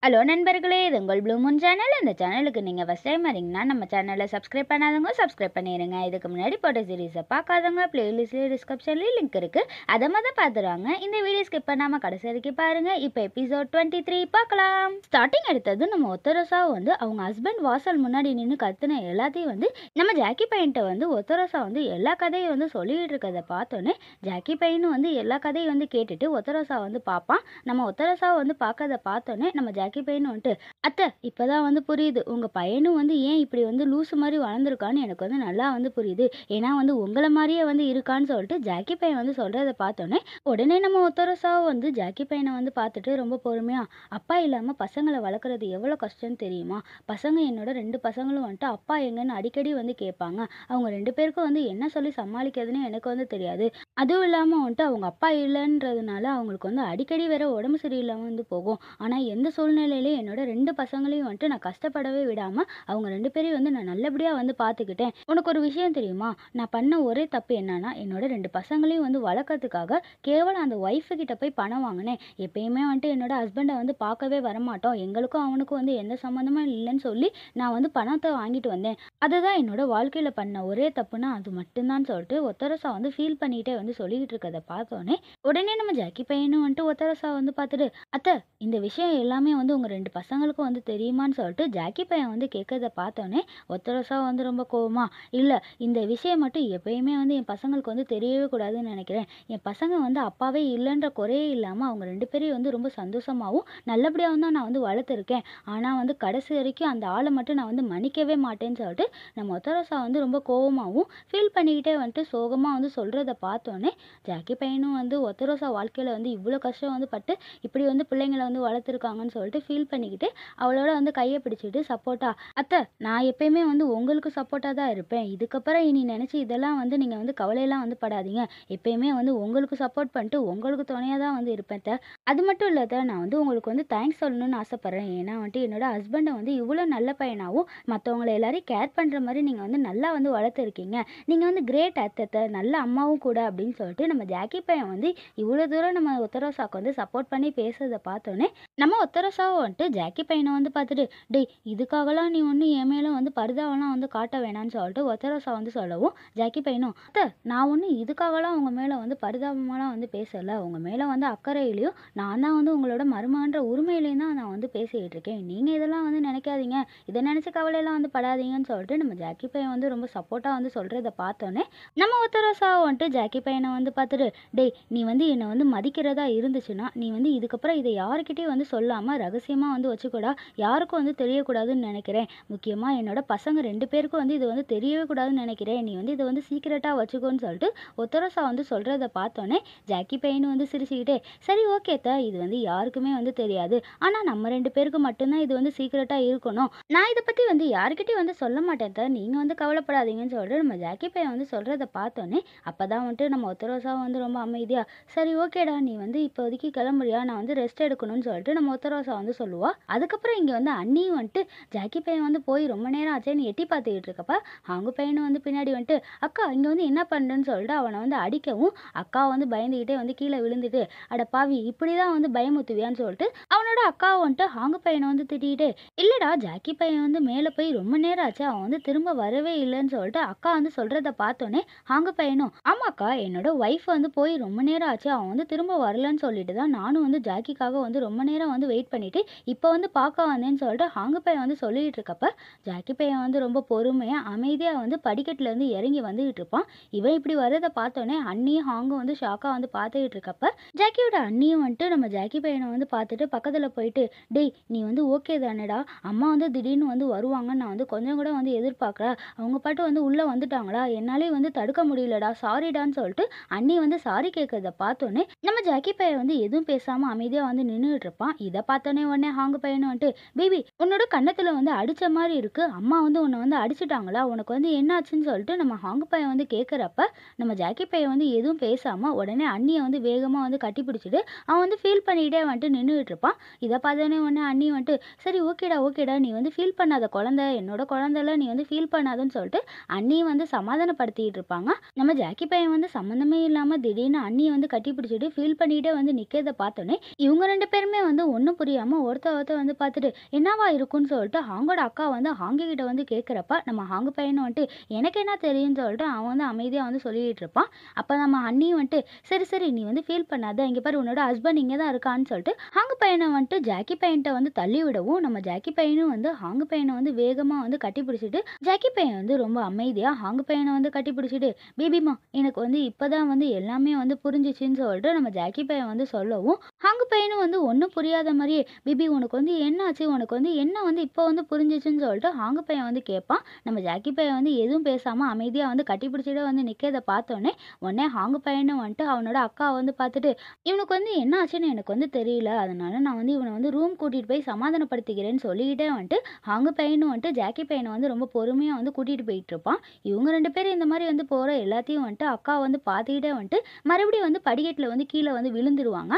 Hello நண்பர்களே, இது உங்கள் ப்ளூ மூன் சேனல். இந்த சேனலுக்கு நீங்கள் ஃபஸ்ட் டைம் வரீங்கன்னா நம்ம சேனலை சப்ஸ்கிரைப் பண்ணாதவங்க சப்ஸ்கிரைப் பண்ணிடுங்க. இதுக்கு முன்னாடி போட்ட சீரீஸை பார்க்காதவங்க பிளேலிஸ்ட்லேயே டிஸ்கிரிப்ஷன்லேயே லிங்க் இருக்குது, அதை மாதிரி பார்த்துருவாங்க. இந்த வீடியோ ஸ்கிப் பண்ணாமல் கடைசி வரைக்கும் பாருங்கள். இப்போ எபிசோட் 23 பார்க்கலாம். ஸ்டார்டிங் எடுத்தது நம்ம ஒத்தரோசாவை வந்து அவங்க ஹஸ்பண்ட் வாசல் முன்னாடி நின்று கத்துன எல்லாத்தையும் வந்து நம்ம ஜாக்கி பையன்ட்ட வந்து ஒத்தரோசா வந்து எல்லா கதையும் வந்து சொல்லிட்டு இருக்கிறத பார்த்தோன்னே ஜாக்கி பையனும் வந்து எல்லா கதையும் வந்து கேட்டுட்டு ஒத்தரோசா வந்து பார்ப்பான். நம்ம ஒத்தரோசாவை வந்து பார்க்கறத பார்த்தோன்னே நம்ம ஜாக்கி பையனும் வந்துட்டு, அத்தை இப்போதான் வந்து புரியுது உங்கள் பையனும் வந்து ஏன் இப்படி வந்து லூசு மாதிரி வளர்ந்துருக்கான்னு எனக்கு வந்து நல்லா வந்து புரியுது. ஏன்னா வந்து உங்களை மாதிரியே வந்து இருக்கான்னு சொல்லிட்டு ஜாக்கி பையன் வந்து சொல்கிறத பார்த்தோன்னே உடனே நம்ம ஒத்தரோசாவை வந்து ஜாக்கி பையனை வந்து பார்த்துட்டு ரொம்ப பொறுமையாக, அப்பா இல்லாமல் பசங்களை வளர்க்குறது எவ்வளோ கஷ்டம்னு தெரியுமா? பசங்க என்னோட 2 பசங்களும் வந்துட்டு அப்பா எங்கன்னு அடிக்கடி வந்து கேட்பாங்க. அவங்க 2 பேருக்கும் வந்து என்ன சொல்லி சமாளிக்கிறதுன்னு எனக்கு வந்து தெரியாது. அதுவும் இல்லாமல் வந்துட்டு அவங்க அப்பா இல்லைன்றதுனால அவங்களுக்கு வந்து அடிக்கடி வேற உடம்பு சரியில்லாமல் வந்து போகும். ஆனால் எந்த சூழ்நிலையிலையும் என்னோட 2 பசங்களையும் வந்துட்டு நான் கஷ்டப்படவே விடாமல் அவங்க 2 பேரையும் வந்து நான் நல்லபடியாக வந்து பார்த்துக்கிட்டேன். உனக்கு ஒரு விஷயம் தெரியுமா? நான் பண்ண ஒரே தப்பு என்னன்னா என்னோட 2 பசங்களையும் வந்து வளர்க்கறதுக்காக கேவலம் அந்த ஒய்ஃபு கிட்ட போய் பணம் வாங்கினேன். எப்பயுமே வந்துட்டு என்னோட ஹஸ்பண்டை வந்து பார்க்கவே வரமாட்டோம், எங்களுக்கும் அவனுக்கும் வந்து எந்த சம்மந்தமும் இல்லைன்னு சொல்லி நான் வந்து பணத்தை வாங்கிட்டு வந்தேன். அதுதான் என்னோட வாழ்க்கையில் பண்ண ஒரே தப்புனா அது மட்டும்தான் சொல்லிட்டு ஒத்தரசா வந்து ஃபீல் பண்ணிகிட்டே வந்து சொல்லிக்கிட்டு இருக்கிறத பார்த்தோன்னே உடனே நம்ம ஜாக்கி பையனும் வந்துட்டு ஒத்தரசா வந்து பார்த்துட்டு, அத்தை இந்த விஷயம் எல்லாமே வந்து உங்கள் 2 பசங்களுக்கும் வந்து தெரியுமான்னு சொல்லிட்டு ஜாக்கி பையன் வந்து கேட்கறத பார்த்தோன்னே ஒத்தரசா வந்து ரொம்ப கோவமா, இல்லை இந்த விஷயம் மட்டும் எப்பயுமே வந்து என் பசங்களுக்கு வந்து தெரியவே கூடாதுன்னு நினைக்கிறேன். என் பசங்க வந்து அப்பாவே இல்லைன்ற குறையே இல்லாமல் அவங்க 2 பேரையும் வந்து ரொம்ப சந்தோஷமாகவும் நல்லபடியாகவும் தான் நான் வந்து வளர்த்துருக்கேன். ஆனால் வந்து கடைசி வரைக்கும் அந்த ஆளை மட்டும் நான் வந்து மன்னிக்கவே மாட்டேன்னு சொல்லிட்டு நம்ம ஒத்தரசா வந்து ரொம்ப கோவமாகவும் ஃபீல் பண்ணிக்கிட்டே வந்துட்டு சோகமாக வந்து சொல்கிறத பார்த்தோன்னே ஜாக்கி பையனும் வந்து ஒத்தரோசா வாழ்க்கையில் வந்து இவ்வளோ கஷ்டம் வந்து பட்டு இப்படி வந்து பிள்ளைங்களை வந்து வளர்த்துருக்காங்கன்னு சொல்லிட்டு ஃபீல் பண்ணிக்கிட்டு அவளோட வந்து கையை பிடிச்சிட்டு சப்போர்ட்டா, அத்தை நான் எப்பயுமே வந்து உங்களுக்கு சப்போர்ட்டாக தான் இருப்பேன். இதுக்கப்புறம் இனி நினச்சி இதெல்லாம் வந்து நீங்கள் வந்து கவலையெல்லாம் வந்து படாதீங்க. எப்பயுமே வந்து உங்களுக்கு சப்போர்ட் பண்ணிட்டு உங்களுக்கு துணையாக தான் வந்து இருப்பேன் த. அது மட்டும் இல்லை த, நான் வந்து உங்களுக்கு வந்து தேங்க்ஸ் சொல்லணும்னு ஆசைப்பட்றேன். ஏன்னா வந்துட்டு என்னோட ஹஸ்பண்டை வந்து இவ்வளோ நல்ல பையனாகவும் மற்றவங்கள எல்லாரையும் கேர் பண்ணுற மாதிரி நீங்கள் வந்து நல்லா வந்து வளர்த்துருக்கீங்க. நீங்கள் வந்து கிரேட் அத்தை, நல்ல அம்மாவும் கூட அப்படின்னு சொல்லிட்டு நம்ம ஜாக்கி பையன் வந்து இவ்வளோ தூரம் நம்ம ஒத்தரோசாக்கு வந்து சப்போர்ட் பண்ணி பேசுறதை பார்த்தோன்னே நம்ம ஒத்தரோசாவை வந்துட்டு ஜாக்கி பையனை வந்து பார்த்துட்டு, டேய் இதுக்காகலாம் நீ ஒன்றும் என் மேலே வந்து பரிதாபம்லாம் வந்து காட்ட வேணான்னு சொல்லிட்டு ஒத்தரோசா வந்து சொல்லவும் ஜாக்கி பையனும், அத்தை நான் ஒன்றும் இதுக்காகலாம் உங்கள் மேலே வந்து பரிதாபமாலாம் வந்து பேசலை. உங்கள் மேலே வந்து அக்கறையிலையும் நான் தான் வந்து உங்களோட மருமகன்ற உரிமையிலையும் தான் நான் வந்து பேசிக்கிட்டு இருக்கேன். நீங்கள் இதெல்லாம் வந்து நினைக்காதீங்க, இதை நினச்சி கவலையெல்லாம் வந்து படாதீங்கன்னு சொல்லிட்டு நம்ம ஜாக்கி பையன் வந்து ரொம்ப சப்போர்ட்டாக வந்து சொல்கிறத பார்த்தோன்னே நம்ம ஒத்தரோசாவை வந்துட்டு ஜாக்கி பையனை வந்து பார்த்துட்டு, டேய் நீ வந்து என்னை வந்து மதிக்கிறதா இருந்துச்சுன்னா நீ வந்து இதுக்கப்புறம் இதை யாருக்கிட்டையும் வந்து சொல்லாமல் ரகசியமாக வந்து வச்சுக்கூடா, யாருக்கும் வந்து தெரியக்கூடாதுன்னு நினைக்கிறேன். முக்கியமாக என்னோட பசங்க 2 பேருக்கும் வந்து இது வந்து தெரியவே கூடாதுன்னு நினைக்கிறேன். நீ வந்து இதை வந்து சீக்கிரட்டாக வச்சுக்கோன்னு சொல்லிட்டு ஒத்தரோசா வந்து சொல்கிறத பார்த்தோன்னே ஜாக்கி பையனும் வந்து சிரிச்சுக்கிட்டே, சரி ஓகே த, இது வந்து யாருக்குமே வந்து தெரியாது, ஆனால் நம்ம 2 பேருக்கு மட்டும்தான் இது வந்து சீக்கிரட்டாக இருக்கணும். நான் இதை பற்றி வந்து யாருக்கிட்டையும் வந்து சொல்ல மாட்டேன் த, நீங்கள் வந்து கவலைப்படாதீங்கன்னு சொல்லிட்டு நம்ம ஜாக்கி பையன் வந்து சொல்கிறத பார்த்தோன்னே அப்போ தான் வந்துட்டு நம்ம ஒத்தரோசாவை வந்து ரொம்ப அமைதியாக, சரி ஓகேடா நீ வந்து இப்போதைக்கு கிளம்புறியா, நான் வந்து ரெஸ்ட் எடுக்கணும்னு சொல்லிட்டு நம்ம ஒத்தரோசா வந்து சொல்லுவா. அதுக்கப்புறம் இங்கே வந்து அண்ணியும் வந்துட்டு ஜாக்கி பையன் வந்து போய் ரொம்ப நேரம் ஆச்சேன்னு எட்டி பார்த்துக்கிட்டு இருக்கப்ப அவங்க பையனும் வந்து பின்னாடி வந்துட்டு, அக்கா இங்கே வந்து என்ன பண்ணுறேன்னு சொல்லிட்டு அவனை வந்து அடிக்கவும் அக்கா வந்து பயந்துக்கிட்டே வந்து கீழே விழுந்துட்டு, அட பாவி இப்படி தான் வந்து பயமுத்துவியான்னு சொல்லிட்டு அவனோட அக்காவை வந்துட்டு அவங்க பையனை வந்து திட்டிக்கிட்டு, இல்லைடா ஜாக்கி பையன் வந்து மேலே போய் ரொம்ப நேரம் ஆச்சு, அவன் வந்து திரும்ப வரவே இல்லைன்னு சொல்லிட்டு அக்கா வந்து சொல்கிறத பார்த்தோன்னே அவங்க பையனும், ஆமாக்கா என்னோட ஒய்ஃப் வந்து போய் ரொம்ப நேரம் ஆச்சு, அவன் வந்து திரும்ப வரலன்னு சொல்லிட்டு தான் நானும் வந்து ஜாக்கிக்காக வந்து ரொம்ப நேரம் வந்து வெயிட் பண்ணிட்டு இப்போ வந்து பார்க்க வந்தேன்னு சொல்லிட்டு ஹாங்கு பையன் வந்து சொல்லிட்டு இருக்கப்ப ஜாக்கி பையன் வந்து ரொம்ப பொறுமையாக அமைதியாக வந்து படிக்கட்டுல இருந்து இறங்கி வந்துகிட்டு இருப்பான். இவன் இப்படி வரதை பார்த்தோன்னே அண்ணியும் ஹாங்கும் வந்து ஷாக்காக வந்து பார்த்துக்கிட்டு இருக்கப்ப ஜாக்கியோட அண்ணியும் வந்துட்டு நம்ம ஜாக்கி பையனை வந்து பார்த்துட்டு பக்கத்தில் போயிட்டு, டேய் நீ வந்து ஓகே தானேடா, அம்மா வந்து திடீர்னு வந்து வருவாங்கன்னு நான் வந்து கொஞ்சம் கூட வந்து எதிர்பார்க்கல, அவங்க பாட்டு வந்து உள்ளே வந்துட்டாங்களா, என்னாலே வந்து தடுக்க முடியலடா, சாரிடான்னு சொல்லிட்டு அண்ணி வந்து சாரி கேட்கறத பார்த்தோன்னே நம்ம ஜாக்கி பையன் வந்து எதுவும் பேசாமல் அமைதியாக வந்து நின்றுட்டு இருப்பான். இதை பார்த்தோன்னே உடனே ஹாங்கு பையனை வந்துட்டு, பேபி உன்னோட கன்னத்தில் வந்து அடித்த மாதிரி இருக்கு, அம்மா வந்து உன்னை வந்து அடிச்சிட்டாங்களா, உனக்கு வந்து என்னாச்சுன்னு சொல்லிட்டு நம்ம ஹாங்கு பையன் வந்து கேட்குறப்ப நம்ம ஜாக்கி பையன் வந்து எதுவும் பேசாமல் உடனே அண்ணியை வந்து வேகமாக வந்து கட்டி பிடிச்சிட்டு அவன் வந்து ஃபீல் பண்ணிக்கிட்டே வந்துட்டு நின்றுட்டு இருப்பான். இதை பார்த்தோன்னே உடனே அண்ணி வந்துட்டு, சரி ஓகேடா ஓகேடா நீ வந்து ஃபீல் பண்ணாத குழந்தை, என்னோட குழந்தைல நீ நீ வந்து ஃபீல் பண்ணாதன்னு சொல்லிட்டு அண்ணியை வந்து சமாதானப்படுத்திட்டு இருப்பாங்க. நம்ம ஜாக்கி பையன் வந்து சம்மந்தமே இல்லாம திடீர்னு அண்ணியை வந்து கட்டி பிடிச்சிட்டு ஃபீல் பண்ணிட்டே வந்து நிக்கிறத பார்த்தோன்னே இவங்க 2 பேருமே வந்து ஒண்ணும் புரியாம ஒருத்தர் வந்து பார்த்துட்டு என்னவா இருக்கும்னு சொல்லிட்டு ஹாங்கோட அக்கா வந்து ஹாங்கி கிட்ட வந்து கேட்குறப்ப நம்ம ஹாங்கு பையனும் வந்துட்டு எனக்கு என்ன தெரியும்னு சொல்லிட்டு அவன் வந்து அமைதியா வந்து சொல்லிட்டு இருப்பான். அப்ப நம்ம அண்ணியும் வந்துட்டு சரி சரி நீ வந்து ஃபீல் பண்ணாத, இங்க பாரு உன்னோட ஹஸ்பண்ட் இங்கே தான் இருக்கான்னு சொல்லிட்டு ஹாங்கு பையனை வந்துட்டு ஜாக்கி பையன்ட்ட வந்து தள்ளி விடவும் நம்ம ஜாக்கி பையனும் வந்து ஹாங்கு பையனை வந்து வேகமா வந்து கட்டி பிடிச்சிட்டு ஜாக்கி பையன் வந்து ரொம்ப அமைதியா ஹாங்கு பையனை வந்து கட்டி பிடிச்சிட்டு பேபிமா எனக்கு வந்து இப்பதான் வந்து எல்லாமே வந்து புரிஞ்சிச்சுன்னு சொல்லிட்டு நம்ம ஜாக்கி பையன் வந்து சொல்லவும் ஹாங்கு பையனும் வந்து ஒன்றும் புரியாத மாதிரியே பேபி உனக்கு வந்து என்ன ஆச்சு, உனக்கு வந்து என்ன வந்து இப்போ வந்து புரிஞ்சிச்சுன்னு சொல்லிட்டு ஹாங்கு பையன் வந்து கேட்பான். நம்ம ஜாக்கி பையன் வந்து எதுவும் பேசாம அமைதியா வந்து கட்டி பிடிச்சிட்டு வந்து நிற்கிறத பார்த்தோன்னே உடனே ஹாங்கு பையனும் வந்துட்டு அவனோட அக்கா வந்து பார்த்துட்டு இவனுக்கு வந்து என்ன ஆச்சுன்னு எனக்கு வந்து தெரியல, அதனால நான் வந்து இவனை வந்து ரூம் கூட்டிட்டு போய் சமாதானப்படுத்திக்கிறேன்னு சொல்லிக்கிட்டே வந்துட்டு ஹாங்கு பையனும் வந்துட்டு ஜாக்கி பையனை வந்து ரொம்ப பொறுமையா வந்து கூட்டிட்டு போயிட்டு இருப்பான். இவங்க 2 பேரும் இந்த மாதிரி வந்து போற எல்லாத்தையும் வந்துட்டு அக்கா வந்து பார்த்துக்கிட்டே வந்துட்டு மறுபடியும் வந்து படிக்கட்டில் வந்து கீழே வந்து விழுந்துருவாங்க.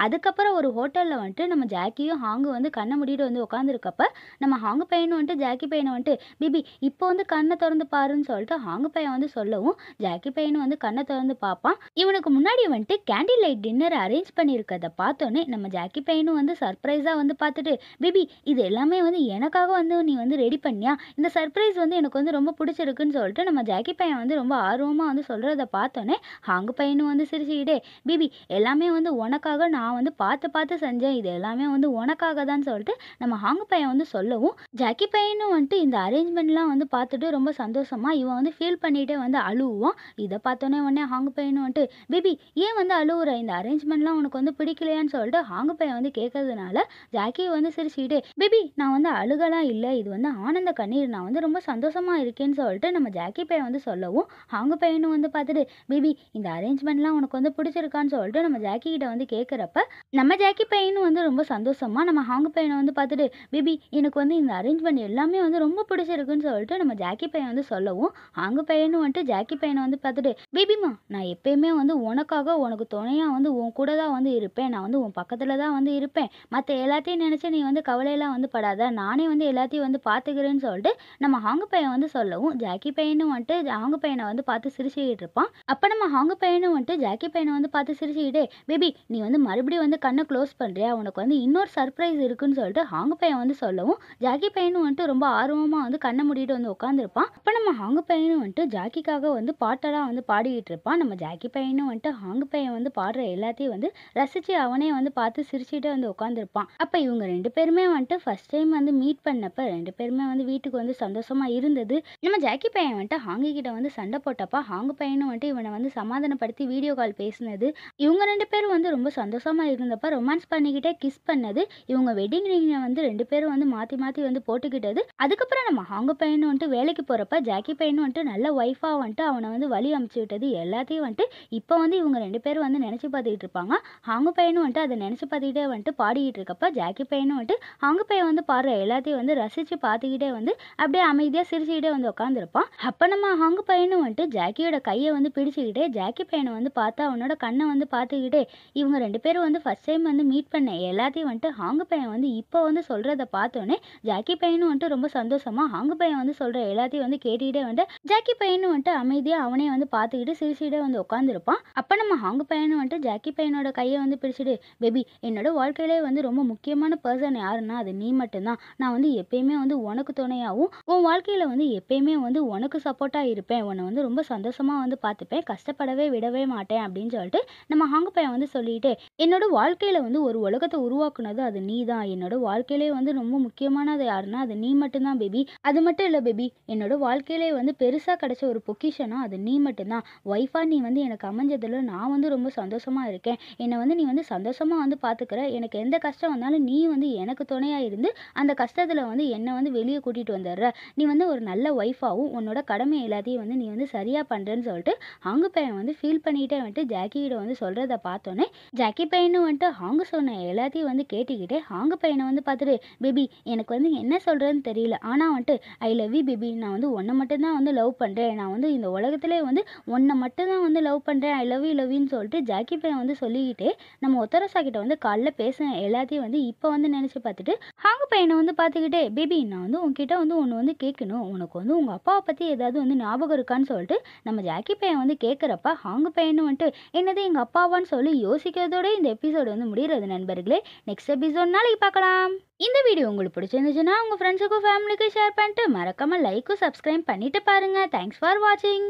அதுக்கப்புறம் ஒரு ஹோட்டல்ல வந்துட்டு நம்ம ஜாக்கியும் ஹாங்கு வந்து கண்ணை மூடிட்டு வந்து உட்காந்துருக்கப்ப நம்ம ஹாங்கு பையனும் வந்துட்டு ஜாக்கி பையனை வந்துட்டு பேபி இப்போ வந்து கண்ணை திறந்து பாருன்னு சொல்லிட்டு ஹாங்கு பையன் வந்து சொல்லவும் ஜாக்கி பையனும் வந்து கண்ணை திறந்து பார்ப்பான். இவனுக்கு முன்னாடி வந்துட்டு கேண்டில் லைட் டின்னர் அரேஞ்ச் பண்ணியிருக்கத பார்த்தோன்னே நம்ம ஜாக்கி பையனும் வந்து சர்ப்ரைஸாக வந்து பார்த்துட்டு பேபி இது எல்லாமே வந்து எனக்காக வந்து நீ வந்து ரெடி பண்ணியா, இந்த சர்ப்ரைஸ் வந்து எனக்கு வந்து ரொம்ப பிடிச்சிருக்குன்னு சொல்லிட்டு நம்ம ஜாக்கி பையன் வந்து ரொம்ப ஆர்வமாக வந்து சொல்கிறத பார்த்தோன்னே ஹாங்கு பையனும் வந்து சிரிச்சுக்கிட்டே பேபி எல்லாமே வந்து உனக்காக நான் வந்து பார்த்து பார்த்து செஞ்சேன், இது எல்லாமே வந்து உனக்காக தான் சொல்லிட்டு நம்ம ஹாங்கு பையன் வந்து சொல்லவும் ஜாக்கி பையனும் வந்துட்டு இந்த அரேஞ்ச்மெண்ட்லாம் வந்து பார்த்துட்டு ரொம்ப சந்தோஷமா இவன் வந்து ஃபீல் பண்ணிட்டே வந்து அழுவான். இதை பார்த்தோன்னே உடனே ஹாங்கு பையனும் வந்துட்டு பேபி ஏன் வந்து அழுவுற, இந்த அரேஞ்ச்மெண்ட்லாம் உனக்கு வந்து பிடிக்கலையான்னு சொல்லிட்டு ஹாங்கு பையன் வந்து கேட்கறதுனால ஜாக்கி வந்து சிரிச்சுக்கிட்டே பேபி நான் வந்து அழுகலாம் இல்லை, இது வந்து ஆனந்த கண்ணீர், நான் வந்து ரொம்ப சந்தோஷமா இருக்கேன்னு சொல்லிட்டு நம்ம ஜாக்கி பையன் வந்து சொல்லவும் ஹாங்கு பையனும் வந்து பார்த்துட்டு பேபி இந்த அரேஞ்ச்மெண்ட்லாம் உனக்கு வந்து பிடிச்சிருக்கான்னு சொல்லிட்டு நம்ம ஜாக்கி கிட்ட வந்து கேட்குறப்ப நம்ம ஜாக்கி பையனும் வந்து ரொம்ப சந்தோஷமா நம்ம ஹாங்கு பையனை வந்து பார்த்துட்டு பேபி எனக்கு வந்து இந்த அரேஞ்ச்மெண்ட் எல்லாமே வந்து ரொம்ப பிடிச்சிருக்குன்னு சொல்லிட்டு நம்ம ஜாக்கி பையன் வந்து சொல்லவும் ஹாங்கு பையனும் வந்துட்டு ஜாக்கி பையனை வந்து பார்த்துட்டு பேபிமா நான் எப்பயுமே வந்து உனக்காக உனக்கு துணையா வந்து உன் கூட தான் வந்து இருப்பேன், நான் வந்து உன் பக்கத்துல தான் வந்து இருப்பேன், மற்ற எல்லாத்தையும் நினைச்சு நீ வந்து கவலையெல்லாம் வந்து படாத, நானே வந்து எல்லாத்தையும் வந்து பார்த்துக்கிறேன்னு சொல்லிட்டு நம்ம ஹாங்கு பையன் வந்து சொல்லவும் ஜாக்கி பையனும் வந்துட்டு ஹாங்கு பையனை வந்து பார்த்து சிரிச்சுக்கிட்டு இருப்பான். அப்ப நம்ம ஹாங்கு பையனும் வந்துட்டு ஜாக்கி பையனை வந்து பார்த்து சிரிச்சுக்கிட்டே பேபி நீ வந்து மறுபடியும் வந்து கண்ணை க்ளோஸ் பண்ணுறியா, உனக்கு வந்து இன்னொரு சர்ப்ரைஸ் இருக்குன்னு சொல்லிட்டு ஹாங்கு பையன் வந்து சொல்லவும் ஜாக்கி பையனும் வந்துட்டு ரொம்ப ஆர்வமாக வந்து கண்ணை மூடிட்டு வந்து உட்காந்துருப்பான். அப்போ நம்ம ஹாங்கு பையனும் வந்துட்டு ஜாக்கிக்காக வந்து பாட்டெல்லாம் வந்து பாடிக்கிட்டு இருப்பான். நம்ம ஜாக்கி பையனும் வந்துட்டு ஹாங்கு பையன் வந்து பாடுற எல்லாத்தையும் வந்து ரசித்து அவனே வந்து பார்த்து சிரிச்சுட்டு வந்து உட்காந்துருப்பான். அப்போ இவங்க 2 பேருமே வந்துட்டு ஃபர்ஸ்ட் டைம் வந்து மீட் பண்ணப்ப 2 பேருமே வந்து வீட்டுக்கு வந்து சந்தோஷமா இருந்தது. நம்ம ஜாக்கி பையன் வந்துட்டு ஹாங்கி கிட்ட வந்து சண்டை போட்டப்ப ஹாங்கு பையனும் வந்துட்டு இவனை வந்து சமாதானப்படுத்தி வீடியோ கால் பேசினது, இவங்க 2 பேரும் வந்து ரொம்ப சந்தோஷமா இருந்தப்ப ரொமான்ஸ் பண்ணிக்கிட்டே கிஸ் பண்ணது, இவங்க வெட்டிங் ரிங்கை வந்து 2 பேரும் வந்து மாற்றி மாற்றி வந்து போட்டுக்கிட்டது. அதுக்கப்புறம் நம்ம ஹாங்கு பையனும் வந்துட்டு வேலைக்கு போகிறப்ப ஜாக்கி பையனும் வந்துட்டு நல்ல ஒய்ஃபாக வந்துட்டு அவனை வந்து வழி அமுச்சு விட்டது எல்லாத்தையும் வந்துட்டு இப்போ வந்து இவங்க 2 பேரும் வந்து நினச்சி பார்த்துக்கிட்டு இருப்பாங்க. ஹாங்கு பையனும் வந்துட்டு அதை நினச்சி பார்த்துக்கிட்டே வந்துட்டு பாடிக்கிட்டு இருக்கப்ப ஜாக்கி பையனும் வந்துட்டு ஹாங்கு பையன் வந்து பாடுற எல்லாத்தையும் வந்து ரசித்து பார்த்துக்கிட்டே வந்து அப்படியே அமைதியாக சிரிச்சுக்கிட்டே வந்து உட்காந்துருப்பான். அப்போ நம்ம ஹாங்கு பையனும் வந்துட்டு ஜாக்கியோட கையை வந்து பிடிச்சிக்கிட்டே ஜாக்கி பையனை வந்து பார்த்து அவனோட கண்ணை வந்து பார்த்துக்கிட்டே இவங்க 2 பேரும் வந்து ஃபர்ஸ்ட் டைம் வந்து மீட் பண்ண எல்லாத்தையும் வந்துட்டு ஹாங்கு பையன் வந்து இப்போ வந்து சொல்கிறத பார்த்தோன்னே ஜாக்கி பையனும் வந்துட்டு ரொம்ப சந்தோஷமா ஹாங்கு பையன் வந்து சொல்கிற எல்லாத்தையும் வந்து கேட்டுக்கிட்டே வந்து ஜாக்கி பையனும் வந்துட்டு அமைதியாக அவனே வந்து பார்த்துக்கிட்டு சிரிச்சுக்கிட்டே வந்து உட்காந்துருப்பான். அப்போ நம்ம ஹாங்கு பையனும் வந்துட்டு ஜாக்கி பையனோட கையை வந்து பிடிச்சிட்டு பேபி என்னோட வாழ்க்கையிலே வந்து ரொம்ப முக்கியமான பர்சன் யாருன்னா அது நீ மட்டும்தான், நான் வந்து எப்பயுமே வந்து உனக்கு துணையாகவும் உன் வாழ்க்கையில் வந்து எப்பயுமே வந்து உனக்கு சப்போர்ட்டாக இருப்பேன், உன்னை வந்து ரொம்ப சந்தோஷமாக வந்து பார்த்துப்பேன், கஷ்டப்படவே விடவே மாட்டேன் அப்படின்னு சொல்லிட்டு நம்ம ஹாங்கு பையன் வந்து சொல்லிட்டு என்னோட வாழ்க்கையில் வந்து ஒரு உலகத்தை உருவாக்குனது அது நீ தான், என்னோட வாழ்க்கையிலே வந்து ரொம்ப முக்கியமானது யாருன்னா அது நீ மட்டும்தான் பேபி, அது மட்டும் இல்லை பேபி என்னோட வாழ்க்கையிலே வந்து பெருசாக கிடைச்ச ஒரு பொக்கிஷனா அது நீ மட்டும்தான், ஒய்ஃபாக நீ வந்து எனக்கு அமைஞ்சதில் நான் வந்து ரொம்ப சந்தோஷமாக இருக்கேன், என்னை வந்து நீ வந்து சந்தோஷமாக வந்து பார்த்துக்கிற, எனக்கு எந்த கஷ்டம் வந்தாலும் நீ வந்து எனக்கு துணையாக இருந்து அந்த கஷ்டத்தில் வந்து என்னை வந்து வெளியே கூட்டிகிட்டு வந்துடுற, நீ வந்து ஒரு நல்ல ஒய்ஃபாகவும் உன்னோட கடமை எல்லாத்தையும் வந்து நீ வந்து சரியாக பண்ணுறேன்னு சொல்லிட்டு ஹாங்கு பையன் வந்து ஃபீல் பண்ணிகிட்டே வந்துட்டு ஜாக்கி கிட்ட வந்து சொல்கிறத பார்த்தோன்னே ஜாக்கி பையன் பையனும் வந்துட்டு ஹாங்கு சொன்ன எல்லாத்தையும் வந்து கேட்டுக்கிட்டே ஹாங்கு பையனை வந்து பார்த்துட்டு, பேபி எனக்கு வந்து என்ன சொல்கிறதுன்னு தெரியல, ஆனால் வந்துட்டு ஐ லவ் யூ பேபி, நான் வந்து உன்னை மட்டும்தான் வந்து லவ் பண்ணுறேன், நான் வந்து இந்த உலகத்திலே வந்து உன்னை மட்டும்தான் வந்து லவ் பண்ணுறேன், ஐ லவ் யூ லவ்யூன்னு சொல்லிட்டு ஜாக்கி பையன் வந்து சொல்லிக்கிட்டே நம்ம ஒத்தரசா கிட்ட வந்து காலைல பேசின எல்லாத்தையும் வந்து இப்போ வந்து நினச்சி பார்த்துட்டு ஹாங்கு பையனை வந்து பார்த்துக்கிட்டே, பேபி நான் வந்து உன்கிட்ட வந்து ஒன்று வந்து கேட்கணும், உனக்கு வந்து உங்கள் அப்பாவை பற்றி ஏதாவது வந்து ஞாபகம் இருக்கான்னு சொல்லிட்டு நம்ம ஜாக்கி பையன் வந்து கேட்குறப்ப ஹாங்கு பையனும் வந்துட்டு என்னது எங்கள் அப்பாவான்னு சொல்லி யோசிக்கிறதோட இந்த எபிசோடு வந்து முடிகிறது நண்பர்களே. நெக்ஸ்ட் எபிசோட் நாளைக்கு பார்க்கலாம். இந்த வீடியோ உங்களுக்கு பிடிச்சிருந்துச்சுன்னா உங்கள் ஃப்ரெண்ட்ஸுக்கும் ஃபேமிலிக்கும் ஷேர் பண்ணிட்டு மறக்காமல் லைக்கும் சப்ஸ்கிரைப் பண்ணிட்டு பாருங்கள். தேங்க்ஸ் ஃபார் வாட்சிங்.